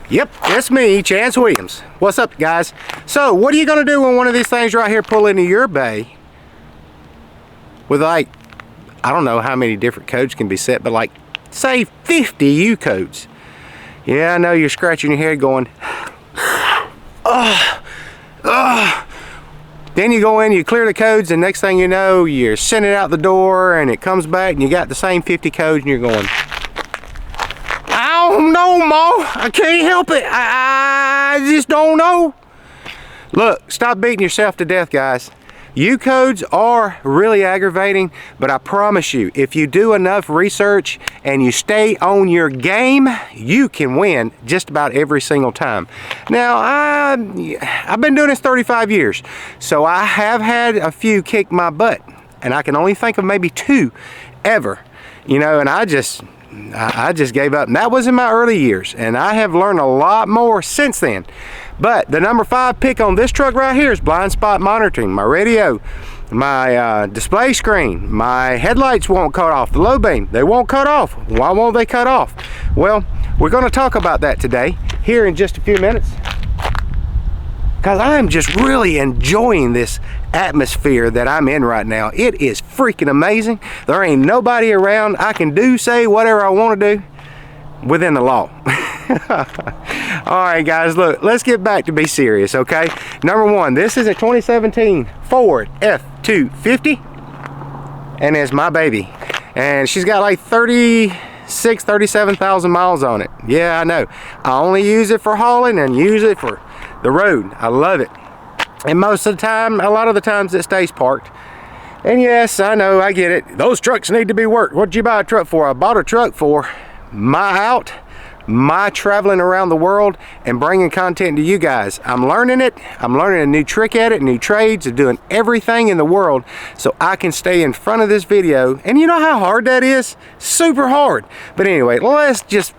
Yep, it's me, Chance Williams. What's up, guys? So, what are you gonna do when one of these things right here pull into your bay with, like, I don't know how many different codes can be set, but like, say 50 U codes. Yeah, I know you're scratching your head going, Then you go in, you clear the codes, and next thing you know, you're sending it out the door, and it comes back, and you got the same 50 codes, and you're going, I don't know, Ma. I can't help it. I just don't know. Look, stop beating yourself to death, guys. U codes are really aggravating, but I promise you, if you do enough research and you stay on your game, you can win just about every single time. Now, I've been doing this 35 years, so I have had a few kick my butt, and I can only think of maybe 2 ever, you know, and I just gave up, and that was in my early years, and I have learned a lot more since then. But the number 5 pick on this truck right here is blind spot monitoring. My radio, my display screen, my headlights won't cut off. The low beam, they won't cut off. Why won't they cut off? Well, we're going to talk about that today here in just a few minutes, because I am just really enjoying this atmosphere that I'm in right now. It is freaking amazing. There ain't nobody around. I can say whatever I want to do within the law. Alright guys, look, let's get back to be serious, okay? Number 1, this is a 2017 Ford F250, and it's my baby. And she's got like 37,000 miles on it. Yeah, I know. I only use it for hauling and use it for the road. I love it. And most of the time, a lot of the times it stays parked. And yes, I know, I get it. Those trucks need to be worked. What'd you buy a truck for? I bought a truck for my traveling around the world and bringing content to you guys. I'm learning it. I'm learning a new trick at it, new trades, of doing everything in the world so I can stay in front of this video. And you know how hard that is? Super hard. But anyway, let's just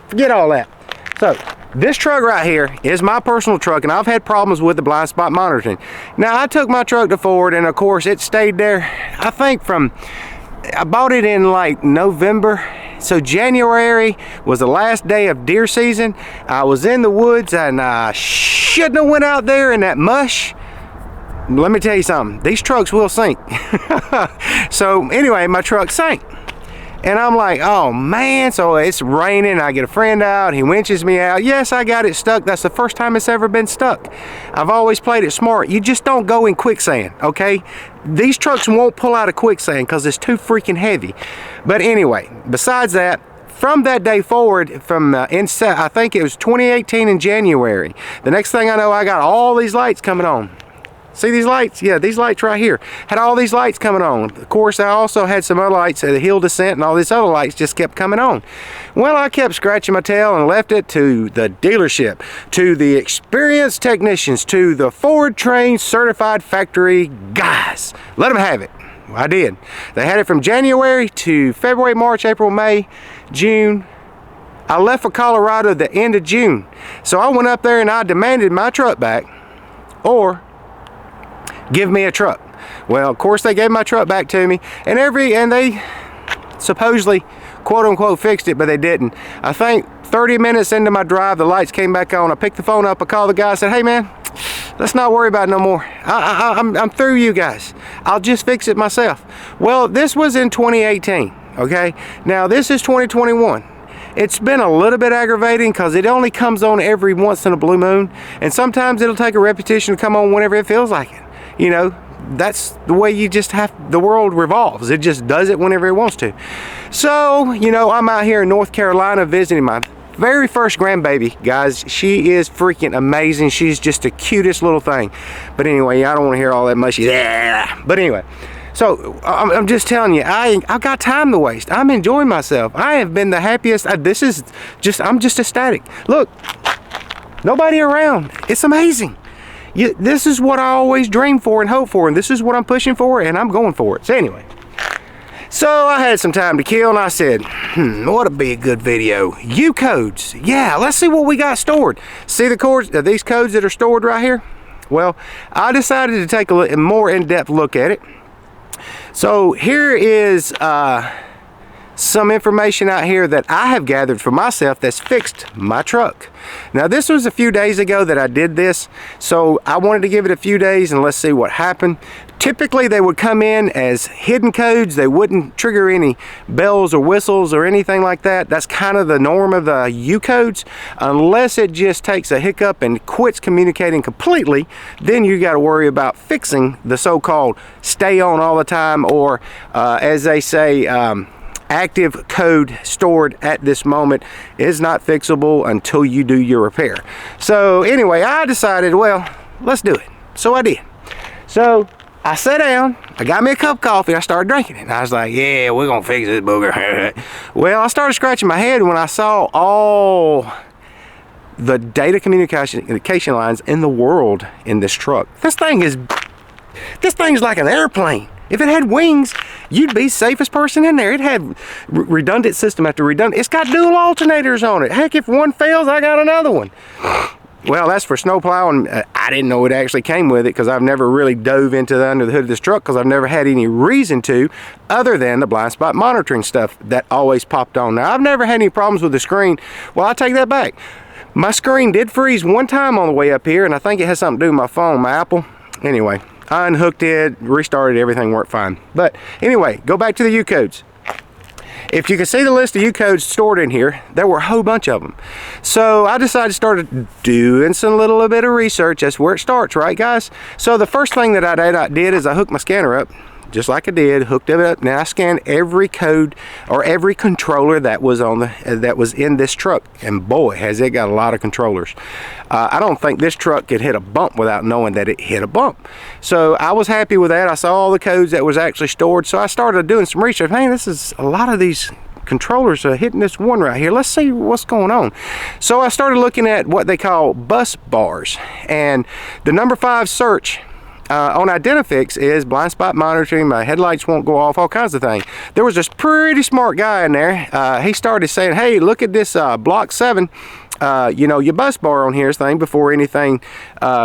forget all that. So this truck right here is my personal truck, and I've had problems with the blind spot monitoring. Now, I took my truck to Ford, and of course it stayed there. I think I bought it in like November. So January was the last day of deer season. I was in the woods, and I shouldn't have went out there in that mush. Let me tell you something, these trucks will sink. So anyway, my truck sank. And I'm like, oh man, so it's raining, I get a friend out, he winches me out. Yes, I got it stuck. That's the first time it's ever been stuck. I've always played it smart. You just don't go in quicksand, okay? These trucks won't pull out of quicksand because it's too freaking heavy. But anyway, besides that, from that day forward, from I think it was 2018 in January, the next thing I know, I got all these lights coming on. See these lights? Yeah, these lights right here. Had all these lights coming on. Of course, I also had some other lights, the hill descent, and all these other lights just kept coming on. Well, I kept scratching my tail and left it to the dealership, to the experienced technicians, to the Ford trained certified factory guys. Let them have it. I did. They had it from January to February, March, April, May, June. I left for Colorado the end of June. So I went up there and I demanded my truck back, or give me a truck. Well, of course they gave my truck back to me, and they supposedly quote unquote fixed it, but they didn't. I think 30 minutes into my drive, the lights came back on. I picked the phone up, I called the guy, I said, hey man, let's not worry about it no more. I'm through you guys. I'll just fix it myself. Well, this was in 2018, okay? Now this is 2021. It's been a little bit aggravating because it only comes on every once in a blue moon, and sometimes it'll take a repetition to come on whenever it feels like it. You know, that's the way the world revolves. It just does it whenever it wants to. So, you know, I'm out here in North Carolina visiting my very first grandbaby, guys. She is freaking amazing. She's just the cutest little thing. But anyway, I don't want to hear all that mushy. But anyway, so I'm just telling you, I've got time to waste. I'm enjoying myself. I have been the happiest. I'm just ecstatic. Look, nobody around. It's amazing. This is what I always dream for and hope for, and this is what I'm pushing for, and I'm going for it. So anyway, so I had some time to kill, and I said, what would be a good video? U codes. Yeah, let's see what we got stored. See these codes that are stored right here? Well, I decided to take a more in-depth look at it. So here is some information out here that I have gathered for myself that's fixed my truck. Now this was a few days ago that I did this, so I wanted to give it a few days and let's see what happened. Typically they would come in as hidden codes. They wouldn't trigger any bells or whistles or anything like that. That's kind of the norm of the U codes, unless it just takes a hiccup and quits communicating completely. Then you got to worry about fixing the so-called stay on all the time, or as they say, active code stored at this moment is not fixable until you do your repair. So anyway, I decided, well, let's do it. So I did. So I sat down, I got me a cup of coffee, I started drinking it. And I was like, yeah, we're gonna fix this booger. Well, I started scratching my head when I saw all the data communication lines in the world in this truck. This thing's like an airplane. If it had wings, you'd be safest person in there. It had redundant system after redundant. It's got dual alternators on it. Heck, if one fails, I got another one. Well, that's for snow plowing. I didn't know it actually came with it because I've never really dove into the under the hood of this truck because I've never had any reason to, other than the blind spot monitoring stuff that always popped on. Now, I've never had any problems with the screen. Well, I take that back. My screen did freeze one time on the way up here, and I think it has something to do with my phone, my Apple. Anyway, I unhooked it, restarted, everything worked fine. But anyway, go back to the U codes. If you can see the list of U codes stored in here, there were a whole bunch of them. So I decided to start doing some little bit of research. That's where it starts, right guys? So the first thing that I did is I hooked my scanner up, just like I did, hooked it up. Now I scanned every code or every controller that was on that was in this truck, and boy, has it got a lot of controllers. I don't think this truck could hit a bump without knowing that it hit a bump. So I was happy with that. I saw all the codes that was actually stored, so I started doing some research. Man, this is a lot of these controllers are hitting this one right here. Let's see what's going on. So I started looking at what they call bus bars, and the number 5 search on Identifix is blind spot monitoring, my headlights won't go off, all kinds of things. There was this pretty smart guy in there. He started saying, hey, look at this block 7. You know, your bus bar on here's thing before anything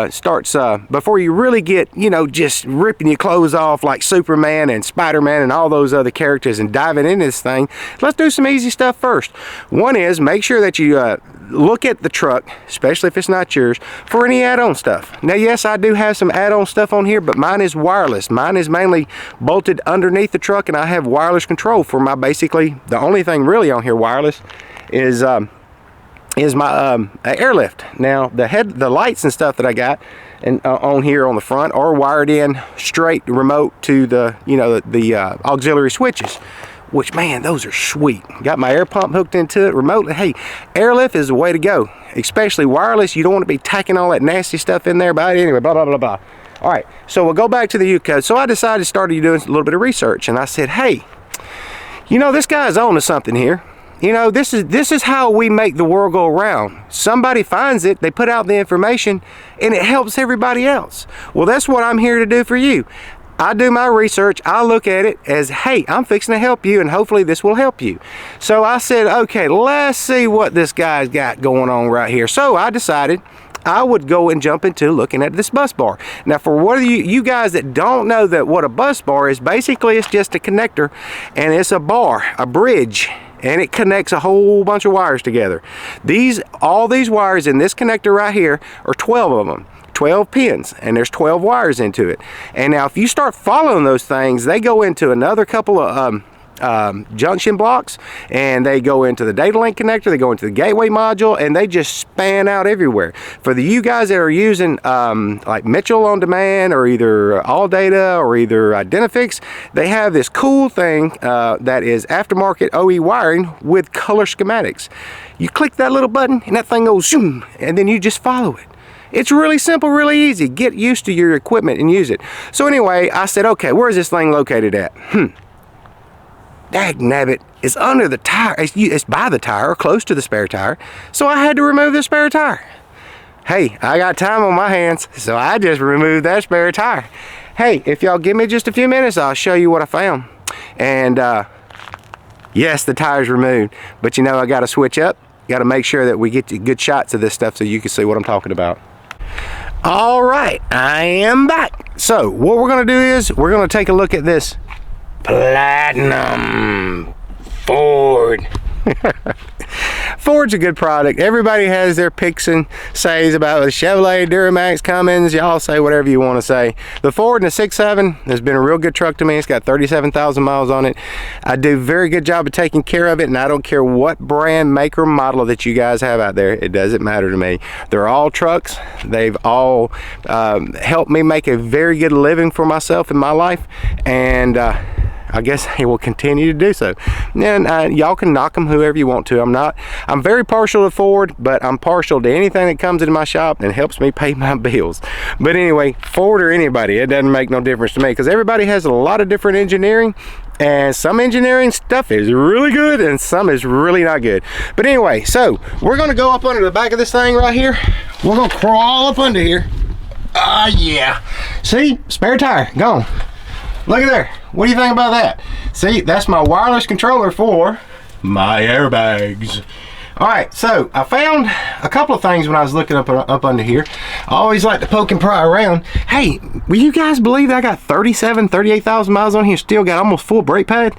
starts, before you really get, you know, just ripping your clothes off like Superman and Spider-Man and all those other characters and diving into this thing. Let's do some easy stuff first. One is make sure that you look at the truck, especially if it's not yours, for any add-on stuff. Now, yes, I do have some add-on stuff on here, but mine is wireless. Mine is mainly bolted underneath the truck, and I have wireless control for my, basically, the only thing really on here wireless is my airlift. Now, the lights and stuff that I got and on here on the front are wired in straight remote to the, you know, the auxiliary switches, which, man, those are sweet. Got my air pump hooked into it remotely. Hey, airlift is the way to go, especially wireless. You don't want to be tacking all that nasty stuff in there. But anyway, blah, blah, blah, blah. All right, so we'll go back to the U code. So I decided to start doing a little bit of research, and I said, hey, you know, this guy's on to something here. You know, this is how we make the world go around. Somebody finds it, they put out the information, and it helps everybody else. Well, that's what I'm here to do for you. I do my research, I look at it as, hey, I'm fixing to help you, and hopefully this will help you. So I said, okay, let's see what this guy's got going on right here. So I decided I would go and jump into looking at this bus bar. Now, for what you guys that don't know that what a bus bar is, basically it's just a connector, and it's a bar, a bridge, and it connects a whole bunch of wires together. All these wires in this connector right here are 12 of them. 12 pins, and there's 12 wires into it. And now if you start following those things, they go into another couple of junction blocks, and they go into the data link connector, they go into the gateway module, and they just span out everywhere. For you guys that are using like Mitchell on demand, or either All Data, or either Identifix, they have this cool thing that is aftermarket OE wiring with color schematics. You click that little button and that thing goes zoom, and then you just follow it. It's really simple, really easy. Get used to your equipment and use it. So anyway, I said, okay, where is this thing located at? Dagnabbit, it's under the tire. It's by the tire, or close to the spare tire. So I had to remove the spare tire. Hey, I got time on my hands, so I just removed that spare tire. Hey, if y'all give me just a few minutes, I'll show you what I found. And yes, the tire's removed, but you know, I got to switch up. Got to make sure that we get good shots of this stuff so you can see what I'm talking about. All right, I am back. So what we're going to do is we're going to take a look at this platinum Ford. Ford's a good product. Everybody has their picks and says about the Chevrolet, Duramax, Cummins. Y'all say whatever you want to say. The Ford and the 6.7 has been a real good truck to me. It's got 37,000 miles on it. I do a very good job of taking care of it, and I don't care what brand, make, or model that you guys have out there. It doesn't matter to me. They're all trucks. They've all helped me make a very good living for myself in my life, and I guess he will continue to do so. And y'all can knock them whoever you want to. I'm very partial to Ford, but I'm partial to anything that comes into my shop and helps me pay my bills. But anyway, Ford or anybody, it doesn't make no difference to me, because everybody has a lot of different engineering, and some engineering stuff is really good and some is really not good. But anyway, so we're gonna go up under the back of this thing right here. We're gonna crawl up under here. Yeah. See, spare tire, gone. Look at there. What do you think about that? See, that's my wireless controller for my airbags. All right, so I found a couple of things when I was looking up under here. I always like to poke and pry around. Hey, will you guys believe that I got 38,000 miles on here, still got almost full brake pad?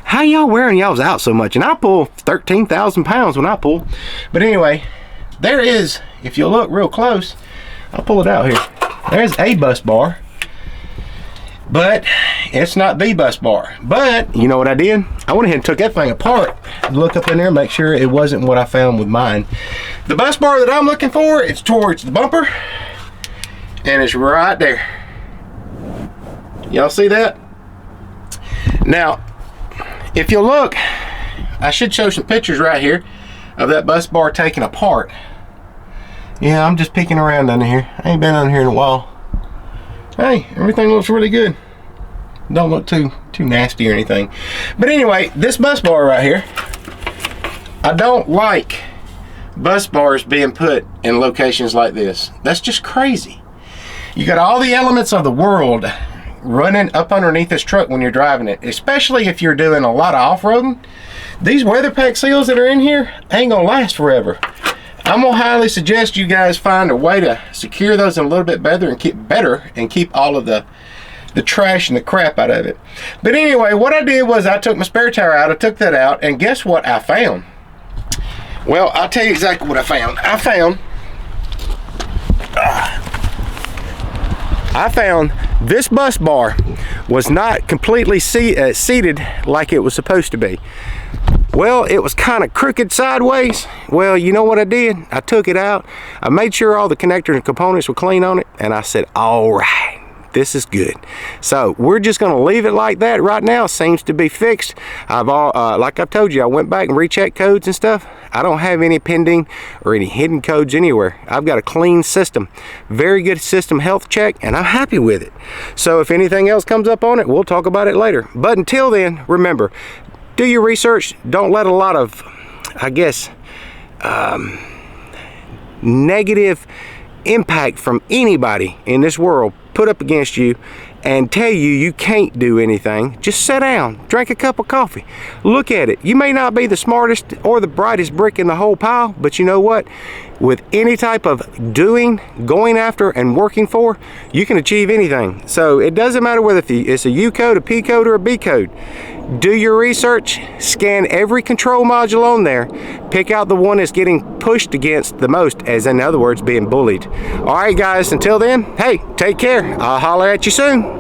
How y'all wearing y'all's out so much? And I pull 13,000 pounds when I pull. But anyway, there is, if you look real close, I'll pull it out here. There's a bus bar. But it's not the bus bar. But you know what I did? I went ahead and took that thing apart, look up in there, make sure it wasn't what I found with mine. The bus bar that I'm looking for, it's towards the bumper, and it's right there. Y'all see that? Now, if you look, I should show some pictures right here of that bus bar taken apart. Yeah, I'm just peeking around under here. I ain't been under here in a while. Hey, everything looks really good. Don't look too nasty or anything. But anyway, this bus bar right here, I don't like bus bars being put in locations like this. That's just crazy. You got all the elements of the world running up underneath this truck when you're driving it, especially if you're doing a lot of off-roading. These weather pack seals that are in here ain't gonna last forever. I'm gonna highly suggest you guys find a way to secure those a little bit better and keep all of the trash and the crap out of it. But anyway, what I did was I took my spare tire out, I took that out, and guess what I found? Well, I'll tell you exactly what I found. I found this bus bar was not completely seated like it was supposed to be. Well, it was kind of crooked sideways. Well, you know what I did? I took it out. I made sure all the connectors and components were clean on it, and I said, all right, this is good. So we're just gonna leave it like that right now. Seems to be fixed. Like I've told you, I went back and rechecked codes and stuff. I don't have any pending or any hidden codes anywhere. I've got a clean system, very good system health check, and I'm happy with it. So if anything else comes up on it, we'll talk about it later. But until then, remember, do your research. Don't let a lot of, I guess, negative impact from anybody in this world put up against you and tell you you can't do anything. Just sit down, drink a cup of coffee, look at it. You may not be the smartest or the brightest brick in the whole pile, but you know what? With any type of doing, going after, and working for, you can achieve anything. So it doesn't matter whether it's a U code, a P code, or a B code. Do your research, scan every control module on there, pick out the one that's getting pushed against the most, as in other words, being bullied. All right, guys, until then, hey, take care. I'll holler at you soon.